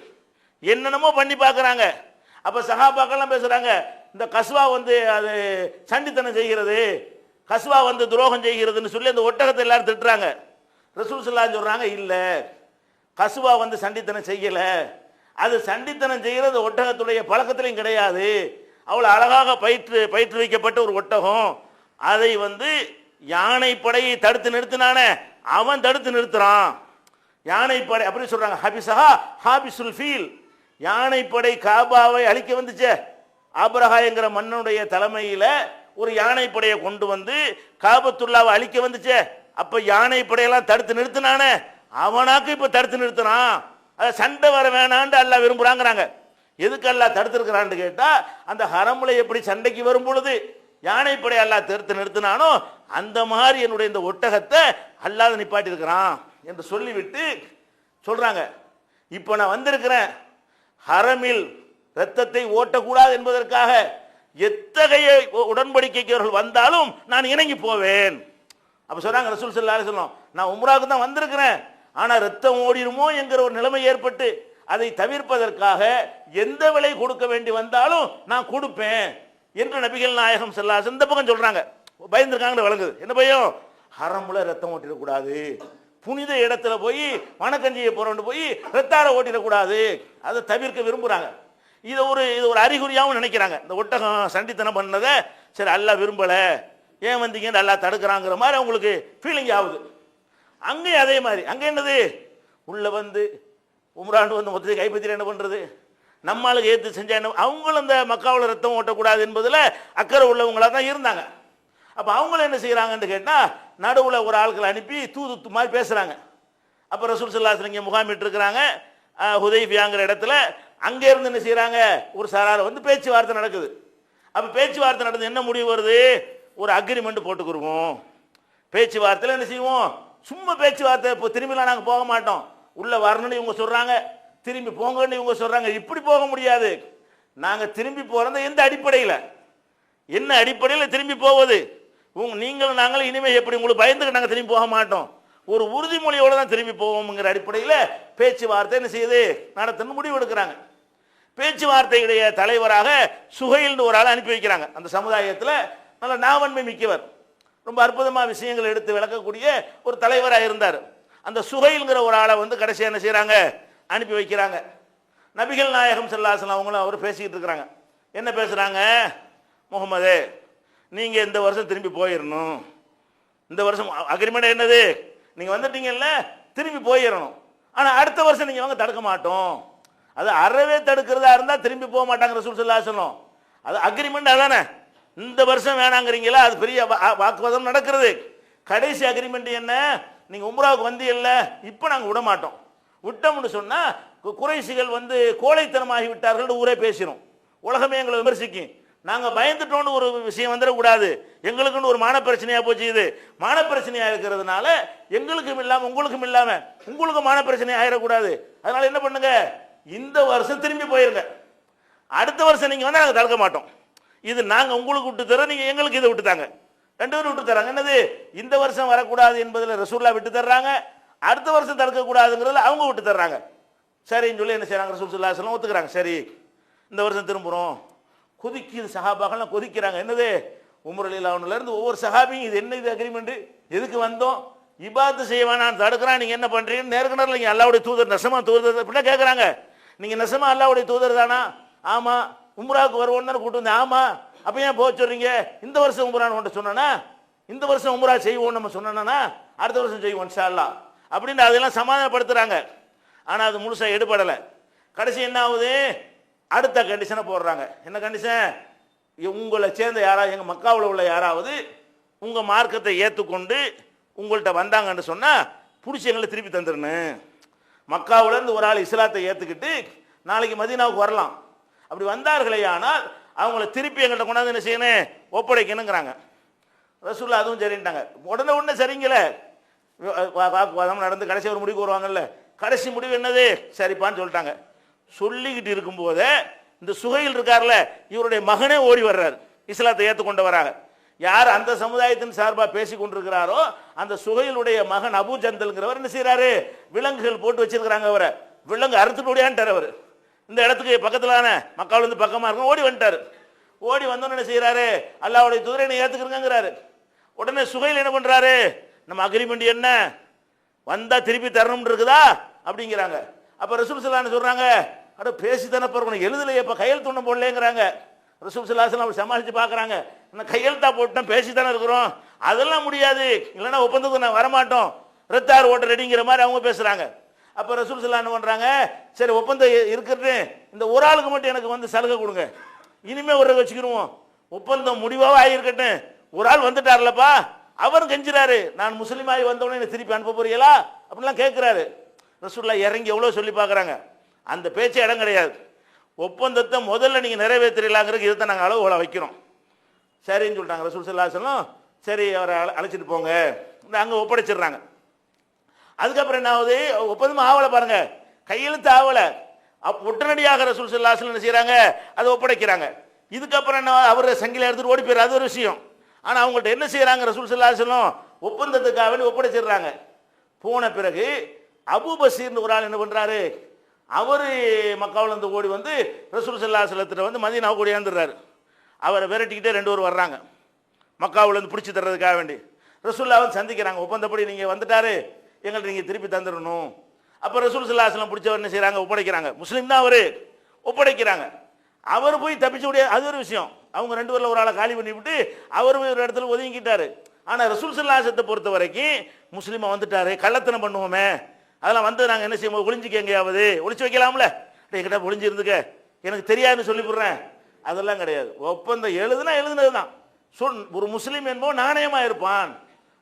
என்னென்னமோ பண்ணி பார்க்குறாங்க. அப்போ சஹாபாக்கெல்லாம் பேசுகிறாங்க, இந்த கசுவா வந்து அது சண்டித்தனம் செய்கிறது, கசுவா வந்து துரோகம் செய்கிறதுன்னு சொல்லி அந்த ஒட்டகத்தை எல்லாரும் திட்டுறாங்க. ரசூல் ஸல்லல்லாஹு அலைஹி வஸல்லம் சொல்கிறாங்க, இல்லை, கசுவா வந்து சண்டித்தனம் செய்யலை, அது சண்டித்தனம் செய்கிறது ஒட்டகத்துடைய பழக்கத்திலையும் கிடையாது. அவ்வளோ அழகாக பயிற்றுவிக்கப்பட்ட ஒரு ஒட்டகம். அதை வந்து யானை படையை தடுத்து நிறுத்தினானே அவன் தடுத்து நிறுத்துறான். யானைப்படை அப்படி சொல்றாங்க, ஹபிசஹா ஹாபிசுல் ஃபீல். யானைப்படை காபாவை அழிக்க வந்துச்சே, ஆபிரஹா என்கிற மன்னனுடைய தலைமையில் ஒரு யானைப்படையை கொண்டு வந்து காபத்துல்லாவை அழிக்க வந்துச்சே, அப்ப யானைப்படையெல்லாம் தடுத்து நிறுத்தினானே அவனாக்கு இப்ப தடுத்து நிறுத்தினான். அதை சண்டை வர வேணான்னு அல்லாஹ் விரும்புறாங்கிறாங்க. எதுக்கு அல்லாஹ் தடுத்திருக்கிறான்னு கேட்டா, அந்த ஹரமுல எப்படி சண்டைக்கு வரும் பொழுது யானைப்படை அல்லாஹ் தடுத்து நிறுத்தினானோ அந்த மாதிரி என்னுடைய இந்த ஒட்டகத்தை அல்லாஹ் நிப்பாட்டி இருக்கிறான் என்று சொல்லிவிட்டு சொல்றாங்க, இப்ப நான் வந்திருக்கிறேன், ஹரமில் ரத்தத்தை ஓட்டக்கூடாது என்பதற்காக எத்தகைய உடன்படிக்கைக்கு அவர்கள் வந்தாலும் நான் இணங்கி போவேன். அப்ப சொல்றாங்க ரசூல் ஸல்லல்லாஹு அலைஹி வஸல்லம், நான் உம்ராவுக்கு தான் வந்திருக்கிறேன், ஆனா ரத்தம் ஓடிடுமோ என்கிற ஒரு நிலைமை ஏற்பட்டு அதை தவிர்ப்பதற்காக எந்த விலை கொடுக்க வேண்டி வந்தாலும் நான் கொடுப்பேன் என்று நபிகள் நாயகம் ஸல்லல்லாஹு அலைஹி வஸல்லம் இந்த பக்கம் சொல்றாங்க. பயந்துருக்காங்கன்னு வழங்குது. என்ன பயம்? ஹரமுல ரத்தம் ஓட்டிடக்கூடாது, புனித இடத்துல போய் வணக்கஞ்சியை போறோன்னு போய் ரத்தார ஓட்டிடக்கூடாது, அதை தவிர்க்க விரும்புறாங்க. இது ஒரு அறிகுறியாகவும் நினைக்கிறாங்க. இந்த ஒட்டகம் சண்டித்தனம் பண்ணதை சரி அல்லாஹ் விரும்பல, ஏன் வந்தீங்கன்னு அல்லாஹ் தடுக்கிறாங்கிற மாதிரி அவங்களுக்கு ஃபீலிங் ஆகுது. அங்கேயும் அதே மாதிரி, அங்கே என்னது, உள்ள வந்து உம்ராண்டு வந்து மொத்தத்தை கைப்பற்றி என்ன பண்றது, நம்மளுக்கு ஏற்று செஞ்சா என்ன, அவங்களும் இந்த மக்காவில் ரத்தம் ஓட்டக்கூடாது என்பதில் அக்கறை உள்ளவங்களாக தான் இருந்தாங்க. அப்போ அவங்களும் என்ன செய்கிறாங்கன்னு கேட்டால், நடுவில் ஒரு ஆட்களை அனுப்பி தூது மாதிரி பேசுகிறாங்க. அப்போ ரசூல் ஸல்லல்லாஹு அலைஹி வஸல்லம் இங்கே முகாமிட்டு இருக்கிறாங்க ஹுதைபியாங்கிற இடத்துல. அங்கே இருந்து என்ன செய்கிறாங்க, ஒரு சாரார் வந்து பேச்சுவார்த்தை நடக்குது. அப்போ பேச்சுவார்த்தை நடந்து என்ன முடிவு வருது, ஒரு அக்ரிமெண்ட் போட்டுக்கிருவோம். பேச்சுவார்த்தையில் என்ன செய்வோம், சும்மா பேச்சுவார்த்தை, இப்போ திரும்பிலாம் நாங்கள் போக மாட்டோம், உள்ளே வரணும்னு இவங்க சொல்கிறாங்க, திரும்பி போங்கன்னு இவங்க சொல்கிறாங்க, இப்படி போக முடியாது. நாங்கள் திரும்பி போகிறத எந்த அடிப்படையில், என்ன அடிப்படையில் திரும்பி போவது, நீங்களும் நாங்களும் இனிமேல் எப்படி உங்களுக்கு பயந்துக்கு நாங்கள் திரும்பி போக மாட்டோம், ஒரு உறுதிமொழியோடு தான் திரும்பி போவோம்ங்கிற அடிப்படையில் பேச்சுவார்த்தை என்ன செய்யுது, நடத்தணும்னு முடிவு எடுக்கிறாங்க. பேச்சுவார்த்தையுடைய தலைவராக சுஹைல்னு ஒரு ஆளை அனுப்பி வைக்கிறாங்க. அந்த சமுதாயத்தில் நல்ல நாவன்மை மிக்கவர், ரொம்ப அற்புதமாக விஷயங்களை எடுத்து விளக்கக்கூடிய ஒரு தலைவராக இருந்தார். அந்த சுஹைல்ங்கிற ஒரு ஆளை வந்து கடைசியாக என்ன செய்கிறாங்க, அனுப்பி வைக்கிறாங்க. நபிகள் நாயகம் ஸல்லல்லாஹு அலைஹி வஸல்லம் அவங்களும் அவர் பேசிக்கிட்டு இருக்கிறாங்க. என்ன பேசுகிறாங்க, முகமது நீங்கள் இந்த வருஷம் திரும்பி போயிடணும், இந்த வருஷம் அக்ரிமெண்ட் என்னது, நீங்கள் வந்துட்டீங்கல்ல திரும்பி போயிடணும், ஆனால் அடுத்த வருஷம் நீங்கள் வாங்க தடுக்க மாட்டோம். அது அறவே தடுக்கிறதா இருந்தா திரும்பி போக மாட்டாங்க ரசூல் ஸல்லல்லாஹு அலைஹி வஸல்லம். அது அக்ரிமெண்ட் அதானே. இந்த வருஷம் வேணாங்கிறீங்களா, அது பெரிய வாக்குவாதம் நடக்கிறது. கடைசி அக்ரிமெண்ட் என்ன, நீங்க உம்ராவுக்கு வந்தீங்கல்ல, இப்போ நாங்கள் விட மாட்டோம். விட்டோம்னு சொன்னா குறைஷிகள் வந்து கோழைத்தனமாகி விட்டார்கள் ஊரே பேசிடும், உலகமே எங்களை விமர்சிக்கும். நாங்க பயந்துட்டோன்னு ஒரு விஷயம் வந்துடக்கூடாது, எங்களுக்குன்னு ஒரு மான பிரச்சனையா போச்சு. இது மான பிரச்சனையா இருக்கிறதுனால எங்களுக்கும் இல்லாம உங்களுக்கும் இல்லாம உங்களுக்கும் மான பிரச்சனை ஆயிடக்கூடாது. அதனால என்ன பண்ணுங்க, இந்த வருஷம் திரும்பி போயிருங்க, அடுத்த வருஷம் நீங்க வந்து நாங்கள் தடுக்க மாட்டோம். இது நாங்க உங்களுக்கு விட்டு தரோம், நீங்க எங்களுக்கு இதை விட்டு தாங்க. ரெண்டு பேரும் விட்டு தராங்க. என்னது, இந்த வருஷம் வரக்கூடாது என்பதில் ரசூல்லா விட்டு தர்றாங்க, அடுத்த வருஷம் தடுக்க கூடாதுங்கிறதுல அவங்க விட்டு தர்றாங்க. சரின்னு சொல்லி என்ன செய்யறாங்க, ரசூல் ஸல்லல்லாஹு அலைஹி வஸல்லம் ஒத்துக்கிறாங்க. சரி இந்த வருஷம் திரும்புறோம். கொதிக்குது, சஹாபாக்கள்லாம் கொதிக்கிறாங்க. என்னது, உமர் ரலியல்லாஹு அன்ஹுல இருந்து ஒவ்வொரு சஹாபியும் இது என்ன, இது அக்ரிமெண்ட், எதுக்கு வந்தோம், இபாத்து செய்ய வேணாம் தடுக்கிறான், நீங்க என்ன பண்றீங்கன்னு நேருக்கு நேரில் நீங்க அல்லாஹ்வுடைய தூதர் நெசமா தூதர் அப்படின்னா கேட்குறாங்க. நீங்க நெசமா அல்லாஹ்வுடைய தூதர் தானா? ஆமா. உம்ராவுக்கு வருவோன்னு தானே கூட்டு வந்தேன். ஆமா. அப்ப ஏன் போக சொல்றீங்க, இந்த வருஷம் உம்ரான்னு ஒன்று சொன்னா, இந்த வருஷம் உம்ரா செய்வோம் நம்ம சொன்னா, அடுத்த வருஷம் செய்வோம் இன்ஷா அல்லாஹ் அப்படின்னு அதெல்லாம் சமாதானப்படுத்துறாங்க. ஆனா அது முழுசா எடுபடலை. கடைசி என்ன ஆகுது, அடுத்த கண்டிஷனை போடுறாங்க. என்ன கண்டிஷன், உங்களை சேர்ந்த யாராவது, எங்க மக்காவில் உள்ள யாராவது உங்க மார்க்கத்தை ஏற்றுக்கொண்டு உங்கள்கிட்ட வந்தாங்கன்னு சொன்னா பிடிச்சி எங்களை திருப்பி தந்துடணும். மக்காவுல இருந்து ஒரு ஆள் இஸ்லாத்தை ஏற்றுக்கிட்டு நாளைக்கு மதீனாவுக்கு வரலாம், அப்படி வந்தார்களே ஆனால் அவங்கள திருப்பி எங்கள்கிட்ட கொண்டாந்து என்ன செய்யணும், ஒப்படைக்கணுங்கிறாங்க. ரசூலுல்லாஹ் அதுவும் சரின்ட்டாங்க. உடனே சரிங்களே, வாக்குவாதம் நடந்து கடைசி ஒரு முடிவுக்கு வருவாங்கல்ல, கடைசி முடிவு என்னது, சரிப்பான்னு சொல்லிட்டாங்க. சொல்லிக்கிட்டு இருக்கும்போதே இந்த சுகையில் இருக்கார்ல, இவருடைய மகனே ஓடி வர்றாரு, இஸ்லாத்தை ஏற்றுக்கொண்டு வராங்க. யார் அந்த சமுதாயத்தின் சார்பாக பேசி கொண்டிருக்கிறாரோ அந்த சுகையிலுடைய மகன் அபூ ஜந்தல்ங்கிறவர் என்ன செய்யறாரு, விலங்குகள் போட்டு வச்சிருக்கிறாங்க, அவரை விலங்கு அறுத்துட்டு ஓடியான்ட்டார். அவர் இந்த இடத்துக்கு பக்கத்திலான மக்காவில் இருந்து பக்கமா இருக்கும், ஓடி வந்துட்டாரு. ஓடி வந்தோன்னு என்ன செய்யறாரு, அல்லாஹ்வுடைய தூதரை என்னை ஏத்துக்கிறங்கிறாரு. உடனே சுகையில் என்ன பண்றாரு, நம்ம அக்ரிமெண்ட் என்ன, வந்தா திருப்பி தரணும் இருக்குதா அப்படிங்கிறாங்க. அப்ப ரசூல் ஸல்லல்லாஹு அலைஹி வஸல்லம் சொல்றாங்க, அட பேசி தானே போறோம், எழுதலையே, இப்ப கையெழுத்து ஒன்றும் போடலேங்கிறாங்க. ரசூல் ஸல்லல்லாஹு அலைஹி வஸல்லம் சமாளிச்சு பார்க்கறாங்க, நான் கையெழுத்தா போட்டோம், பேசி தானே இருக்கிறோம், அதெல்லாம் முடியாது, இல்லைன்னா ஒப்பந்தத்துக்கு நான் வரமாட்டோம், ரெத்தார் ஓட்ட ரெடிங்கிற மாதிரி அவங்க பேசுறாங்க. அப்ப ரசூல் ஸல்லல்லாஹு அலைஹி வஸல்லம் என்ன பண்றாங்க, சரி ஒப்பந்தம் இருக்கிறது, இந்த ஒரு ஆளுக்கு மட்டும் எனக்கு வந்து சலுகை கொடுங்க, இனிமே ஒரு வச்சுக்கிடுவோம், ஒப்பந்தம் முடிவாக ஆகியிருக்கட்டும். ஒரு ஆள் வந்துட்டார்லப்பா, அவர் கெஞ்சுறாரு, நான் முஸ்லீமாகி வந்தவொடனே திருப்பி அனுப்ப போறீங்களா அப்படிலாம் கேட்கிறாரு. ரசூலுல்லாஹ் இறங்கி எவ்வளோ சொல்லி பார்க்குறாங்க, அந்த பேச்சே இடம் கிடையாது. ஒப்பந்தத்தை முதல்ல நீங்கள் நிறைவேற்றலாங்கிறதுக்கு இதை நாங்கள் அளவுகளை வைக்கிறோம். சரின்னு சொல்லிட்டாங்க ரசூல் ஸல்லல்லாஹு அலைஹி வஸல்லம். சரி அவரை அழைச்சிட்டு போங்க, அங்கே ஒப்படைச்சிடுறாங்க. அதுக்கப்புறம் என்ன ஆகுது, ஒப்பந்தம் ஆவலை பாருங்க, கையெழுத்து ஆவலை. உடனடியாக ரசூல் ஸல்லல்லாஹு அலைஹி வஸல்லம் என்ன செய்யறாங்க, அதை ஒப்படைக்கிறாங்க. இதுக்கப்புறம் என்ன, அவர் சங்கில எடுத்துட்டு ஓடி போயிரு, அது ஒரு விஷயம். ஆனால் அவங்கள்ட்ட என்ன செய்யறாங்க, ரசூல் ஸல்லல்லாஹு அலைஹி வஸல்லம் ஒப்பந்தத்துக்காக வேண்டி ஒப்படைச்சிடுறாங்க. போன பிறகு அபூ பஸீர்னு ஒரு ஆள் என்ன பண்றாரு, அவர் மக்காவில் இருந்து ஓடி வந்து ரசூல் ஸல்லல்லாஹு அலைஹி வஸல்லம் வந்து மதீனாவுக்கு ஓடியாந்துடுறாரு. அவரை விரட்டிக்கிட்டே ரெண்டு பேர் வர்றாங்க, மக்காவில் இருந்து பிடிச்சி தர்றதுக்காக வேண்டி. ரசூலுல்லாஹ் வந்து சந்திக்கிறாங்க, ஒப்பந்தப்படி நீங்கள் வந்துட்டாரு, எங்கள்கிட்ட நீங்கள் திருப்பி தந்துடணும். அப்போ ரசூல் ஸல்லல்லாஹு அலைஹி வஸல்லம் பிடிச்சவர் என்ன செய்கிறாங்க, ஒப்படைக்கிறாங்க. முஸ்லீம் தான் அவர், ஒப்படைக்கிறாங்க. அவர் போய் தப்பிச்சு முடியாது, அது ஒரு விஷயம். அவங்க ரெண்டு பேரில் ஒரு ஆளை காலி பண்ணி விட்டு அவர் போய் ஒரு இடத்துல ஒதுங்கிட்டாரு. ஆனால் ரசூல் ஸல்லல்லாஹு அலைஹி வஸல்லம் பொறுத்த வரைக்கும் முஸ்லீமா வந்துட்டாரு, கள்ளத்தனம் பண்ணுவோமே, அதெல்லாம் வந்து நாங்கள் என்ன செய்வோம், ஒளிஞ்சிக்க எங்கேயாவது ஒளிச்சு வைக்கலாம்ல, என்கிட்ட ஒளிஞ்சு இருந்துக்க, எனக்கு தெரியாதுன்னு சொல்லி போடுறேன், அதெல்லாம் கிடையாது. ஒப்பந்தம் எழுதுனா எழுதுனது தான். ஒரு முஸ்லீம் என்பவன் நாணயமா இருப்பான்,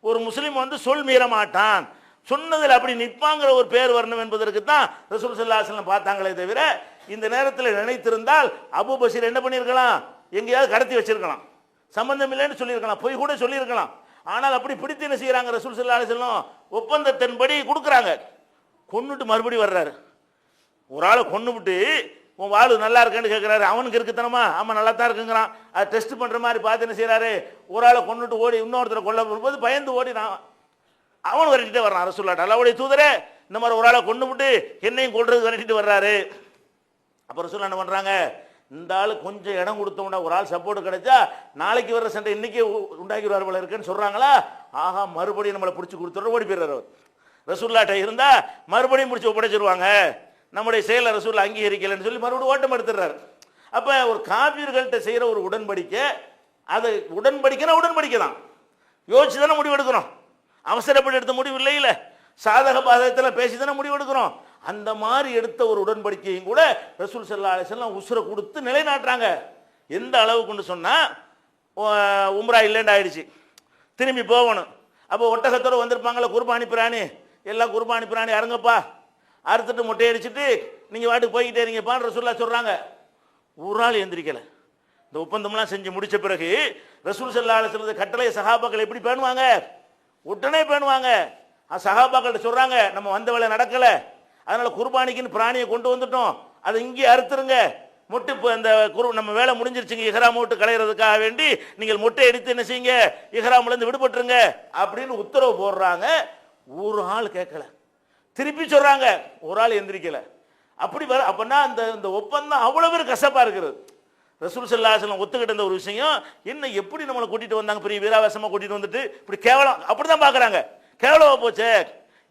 ஒரு முஸ்லீம் வந்து சொல் மீற மாட்டான், சொன்னதில் அப்படி நிற்பாங்கிற ஒரு பேர் வரணும் என்பதற்கு தான் ரசூல் ஸல்லல்லாஹு அலைஹி வஸல்லம் பார்த்தாங்களே தவிர, இந்த நேரத்தில் நினைத்திருந்தால் அபூ பஸீர் என்ன பண்ணியிருக்கலாம், எங்கேயாவது கடத்தி வச்சிருக்கலாம், சம்பந்தம் இல்லைன்னு சொல்லியிருக்கலாம், பொய் கூட சொல்லியிருக்கலாம். ஆனால் அப்படி பிடித்து என்ன செய்யறாங்க, ரசூல் ஸல்லல்லாஹு அலைஹி வஸல்லம் ஒப்பந்தத்தின்படி கொடுக்குறாங்க. கொன்னுட்டு மறுபடியும் வர்றாரு, ஒரு ஆளை கொன்னு விட்டு உன் வாழ் நல்லா இருக்கான்னு கேட்குறாரு. அவனுக்கு இருக்குத்தனமா, ஆமாம் நல்லா தான் இருக்குங்கிறான். அதை டெஸ்ட் பண்ணுற மாதிரி பார்த்து என்ன செய்யறாரு, ஒரு ஆளை கொன்னுட்டு ஓடி இன்னொருத்தரை கொல்ல போகும்போது பயந்து ஓடினான். அவன் விரட்டிட்டே வர்றான். ரசூலுல்லாஹ் அல்லாஹ்வுடைய தூதரே, இந்த மாதிரி ஒரு ஆளை கொண்டு விட்டு என்னையும் கொல்றது விரட்டிட்டு வர்றாரு. அப்போ ரசூலுல்லாஹ் என்ன பண்ணுறாங்க, இந்த ஆள் கொஞ்சம் இடம் கொடுத்தோம்னா, ஒரு ஆள் சப்போர்ட் கிடைச்சா நாளைக்கு வர்ற சண்டை இன்னைக்கே உண்டாக்கிடுவார் போல இருக்குன்னு சொல்கிறாங்களா. ஆஹா, மறுபடியும் நம்மளை பிடிச்சி கொடுத்துட்ற ஓடி போயிடுறாரு. அவர் ரசூலுல்லாஹ்ட்ட இருந்தால் மறுபடியும் பிடிச்சி ஒப்படைச்சிருவாங்க, நம்முடைய செயலை ரசூலுல்லாஹ் அங்கீகரிக்கலைன்னு சொல்லி மறுபடியும் ஓட்டம் எடுத்துடுறாரு. அப்போ ஒரு காபிர்கள்ட்ட செய்கிற ஒரு உடன்படிக்கை, அது உடன்படிக்கைனா உடன்படிக்கை தான், யோசிச்சு தானே முடிவு எடுக்கிறோம், அவசரப்பட்டு எடுத்த முடிவு இல்லை, சாதக பாதகத்தில் பேசி தானே முடிவு எடுக்கிறோம். அந்த மாதிரி எடுத்த ஒரு உடன்படிக்கையும் கூட ரசூல் ஸல்லல்லாஹு அலைஹி வஸல்லம் உசுரை கொடுத்து நிலைநாட்டுறாங்க. எந்த அளவுக்குன்னு சொன்னா உம்ரா இல்லைன்னு ஆயிடுச்சு, திரும்பி போகணும். அப்போ ஒட்டகத்தோடு வந்திருப்பாங்களே குர்பானி பிராணி, எல்லாம் குர்பானி பிராணி அருங்கப்பா, அறுத்துட்டு மொட்டை அடிச்சுட்டு நீங்கள் வாட்டுக்கு போய்கிட்டே இருங்கப்பான்னு ரசூலுல்லாஹ் சொல்கிறாங்க. ஒரு ஆள் எந்திரிக்கலை. இந்த ஒப்பந்தம்லாம் செஞ்சு முடித்த பிறகு ரசூல் ஸல்லல்லாஹு அலைஹி வஸல்லம் கட்டளை சஹாபாக்கள் எப்படி பேணுவாங்க? உடனே பேணுவாங்க. சஹாபாக்கள்கிட்ட சொல்கிறாங்க, நம்ம வந்த வேலை நடக்கலை, அதனால் குர்பானிக்குன்னு பிராணியை கொண்டு வந்துட்டோம், அதை இங்கே அறுத்துருங்க, மொட்டை இப்போ அந்த நம்ம வேலை முடிஞ்சிருச்சுங்க, இஹ்ராம் விட்டு களையிறதுக்காக வேண்டி நீங்கள் மொட்டை எடுத்து என்ன செய்யுங்க, இஹ்ராம்லேருந்து விடுபட்டுருங்க அப்படின்னு உத்தரவு போடுறாங்க. ஒரு ஆள் கேட்கல, திருப்பி சொல்கிறாங்க, ஒரு ஆள் எந்திரிக்கலை. அப்படி வர அப்படின்னா அந்த ஒப்பந்தம் அவ்வளோ பேர் கசப்பாக இருக்கிறது. ரசூல் ஸல்லல்லாஹு அலைஹி வஸல்லம் ஒத்துக்கிட்ட இந்த ஒரு விஷயம் என்ன, எப்படி நம்மளை கூட்டிகிட்டு வந்தாங்க, பெரிய வீராவேசமாக கூட்டிகிட்டு வந்துட்டு இப்படி கேவலம் அப்படி தான் பார்க்குறாங்க. கேவலமாக போச்சே,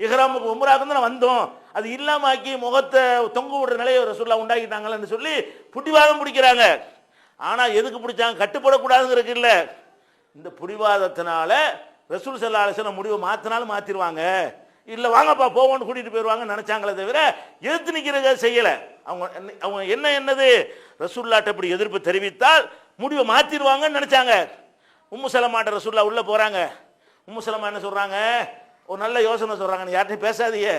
இஹ்ராமுக்கு உம்ராக்கு தான் வந்தோம், அது இல்லாம ஆக்கி முகத்தை தொங்க விடுற நிலையை ரசூலுல்லாஹ் உண்டாக்கிட்டாங்கன்னு சொல்லி புடிவாதம் பிடிக்கிறாங்க. ஆனா எதுக்கு பிடிச்சாங்க? கட்டுப்படக்கூடாதுங்கிறதுக்கு இல்லை. இந்த புடிவாதத்தினால ரசூல் ஸல்லல்லாஹு அலைஹி வஸல்லம் முடிவை மாத்தினாலும் மாத்திருவாங்க, இல்லை வாங்கப்பா போவோன்னு கூட்டிட்டு போயிடுவாங்கன்னு நினைச்சாங்களே தவிர எதிர்த்து நிற்கிறத செய்யலை. அவங்க என்னது ரசூலுல்லாஹ்ட்ட இப்படி எதிர்ப்பு தெரிவித்தால் முடிவை மாத்திடுவாங்கன்னு நினைச்சாங்க. உம்மு சலமாட்ட ரசூலுல்லாஹ் உள்ள போறாங்க. உம்மு சலமா என்ன சொல்றாங்க, ஒரு நல்ல யோசனை சொல்றாங்க, நீ யார்ட்டையும் பேசாதீங்க,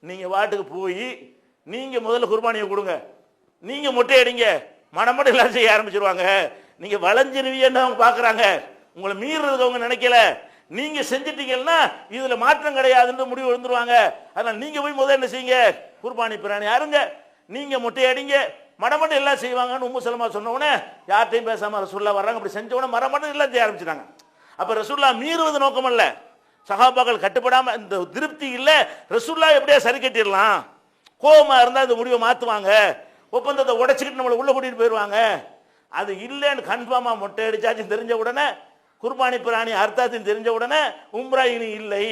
நீங்க வாட்டுக்கு போய் நீங்க முதல்ல குர்பானியை கொடுங்க, நீங்க மொட்டை அடிங்க, மடமட எல்லாம் செய்ய ஆரம்பிச்சிருவாங்க, நீங்க வளைஞ்சிருவீன்னு அவங்க பாக்குறாங்க, உங்களை மீறதுக்கு அவங்க நினைக்கல, நீங்க செஞ்சிட்டீங்கன்னா இதுல மாற்றம் கிடையாதுன்னு முடிவு வந்துருவாங்க. அதனால நீங்க போய் முதல்ல என்ன செய்யுங்க, குர்பானி பிராணி அருங்க, நீங்க மொட்டை அடிங்க, மடமட எல்லாம் செய்வாங்கன்னு உம்மு சலமா சொன்ன உடனே யார்ட்டையும் பேசாம ரசூலுல்லாஹ் வர்றாங்க. அப்படி செஞ்ச உடனே மடமட எல்லாம் செய்ய ஆரம்பிச்சிட்டாங்க. அப்ப ரசூலுல்லாஹ் மீறுவது நோக்கம் அல்ல, சஹாபாக்கள் கட்டுப்படாம இந்த திருப்தி இல்லை, ரசூலுல்லாஹ் எப்படியா சரி கட்டிடலாம், கோபமா இருந்தா இந்த முடிவை மாத்துவாங்க, ஒப்பந்தத்தை உடைச்சிக்கிட்டு நம்மளை உள்ள கூட்டிட்டு போயிடுவாங்க, அது இல்லைன்னு கன்ஃபார்மா மொட்டை அடிச்சாச்சு தெரிஞ்ச உடனே, குர்பானி பிராணி அர்த்தாத்தின்னு தெரிஞ்ச உடனே உம்ரா இனி இல்லை,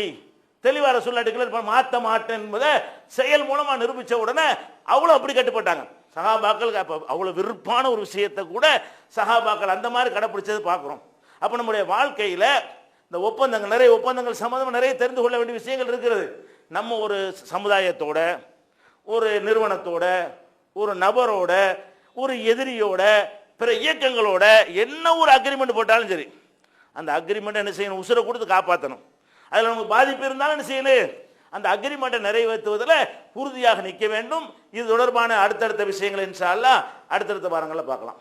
தெளிவா ரசூலுல்லாஹ் டிக்ளேர் மாற்ற மாட்டேன் என்பதை செயல் மூலமா நிரூபிச்ச உடனே அவ்வளோ அப்படி கட்டுப்பட்டாங்க. சஹாபாக்கள் அப்போ அவ்வளோ விருப்பான ஒரு விஷயத்தை கூட சஹாபாக்கள் அந்த மாதிரி கடைப்பிடிச்சது பார்க்குறோம். அப்போ நம்முடைய வாழ்க்கையில் இந்த ஒப்பந்தங்கள், நிறைய ஒப்பந்தங்கள் சம்மந்தமாக நிறைய தெரிந்து கொள்ள வேண்டிய விஷயங்கள் இருக்கிறது. நம்ம ஒரு சமுதாயத்தோட, ஒரு நிறுவனத்தோட, ஒரு நபரோட, ஒரு எதிரியோட, பிற இயக்கங்களோட என்ன ஒரு அக்ரிமெண்ட் போட்டாலும் சரி, அந்த அக்ரிமெண்ட் என்ன செய்யணும், உசுரை கொடுத்து காப்பாற்றணும். அதில் நமக்கு பாதிப்பு இருந்தாலும் என்ன செய்யணும், அந்த அக்ரிமெண்ட்டை நிறைவேற்றுவதில் உறுதியாக நிற்க வேண்டும். இது தொடர்பான அடுத்தடுத்த விஷயங்கள் இன்ஷா அல்லாஹ் அடுத்தடுத்த வாரங்களில் பார்க்கலாம்.